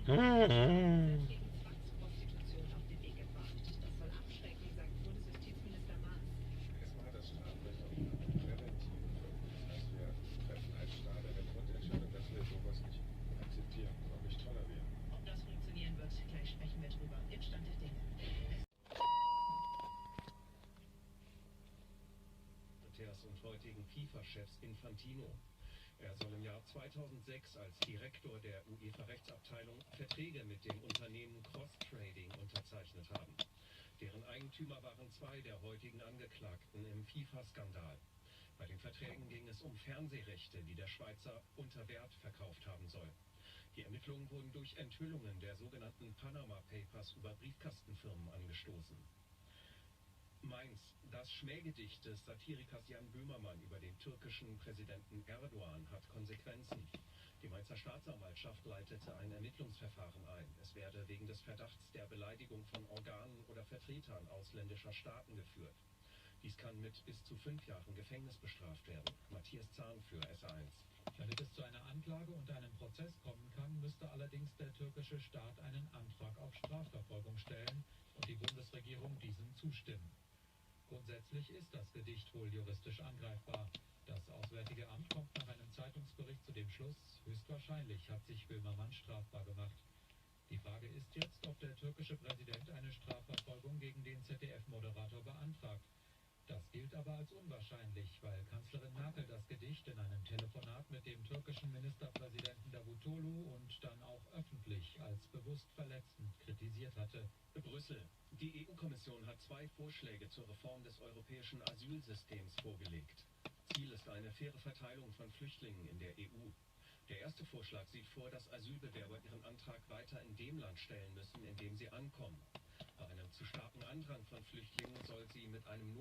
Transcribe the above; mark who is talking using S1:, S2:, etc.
S1: Mhm.
S2: Gegen Zwangsprostitution auf den Weg gebracht. Das soll abschrecken, sagt Bundesjustizminister Maas.
S3: Erstmal hat das Strafrecht auch eine präventive Wirkung. Das heißt, wir treffen als Staat eine Grundentscheidung, dass wir sowas nicht akzeptieren und auch nicht tolerieren.
S2: Ob das funktionieren wird, gleich sprechen wir drüber. Im Stand der Dinge.
S4: Und heutigen FIFA-Chefs Infantino. Er soll im Jahr 2006 als Direktor der UEFA-Rechtsabteilung Verträge mit dem Unternehmen Cross-Trading unterzeichnet haben. Deren Eigentümer waren zwei der heutigen Angeklagten im FIFA-Skandal. Bei den Verträgen ging es um Fernsehrechte, die der Schweizer unter Wert verkauft haben soll. Die Ermittlungen wurden durch Enthüllungen der sogenannten Panama Papers über Briefkastenfirmen angestoßen. Mainz. Das Schmähgedicht des Satirikers Jan Böhmermann über den türkischen Präsidenten Erdogan hat Konsequenzen. Die Mainzer Staatsanwaltschaft leitete ein Ermittlungsverfahren ein. Es werde wegen des Verdachts der Beleidigung von Organen oder Vertretern ausländischer Staaten geführt. Dies kann mit bis zu 5 Jahren Gefängnis bestraft werden. Matthias Zahn für SA1.
S5: Damit es zu einer Anklage und einem Prozess kommen kann, müsste allerdings der türkische Staat einen Antrag auf Strafverfolgung stellen und die Bundesregierung diesem zustimmen. Grundsätzlich ist das Gedicht wohl juristisch angreifbar. Das Auswärtige Amt kommt nach einem Zeitungsbericht zu dem Schluss, höchstwahrscheinlich hat sich Böhmermann strafbar gemacht. Die Frage ist jetzt, ob der türkische Präsident eine Strafverfolgung gegen den ZDF-Moderator beantragt. Das gilt aber als unwahrscheinlich, weil Kanzlerin Merkel das Gedicht in einem Telefonat mit dem türkischen Ministerpräsidenten Davutoglu und dann auch öffentlich als bewusst verletzend kritisiert hatte.
S4: Brüssel. Die EU-Kommission hat 2 Vorschläge zur Reform des europäischen Asylsystems vorgelegt. Ziel ist eine faire Verteilung von Flüchtlingen in der EU. Der erste Vorschlag sieht vor, dass Asylbewerber ihren Antrag weiter in dem Land stellen müssen, in dem sie ankommen. Bei einem zu starken Andrang von Flüchtlingen soll sie mit einem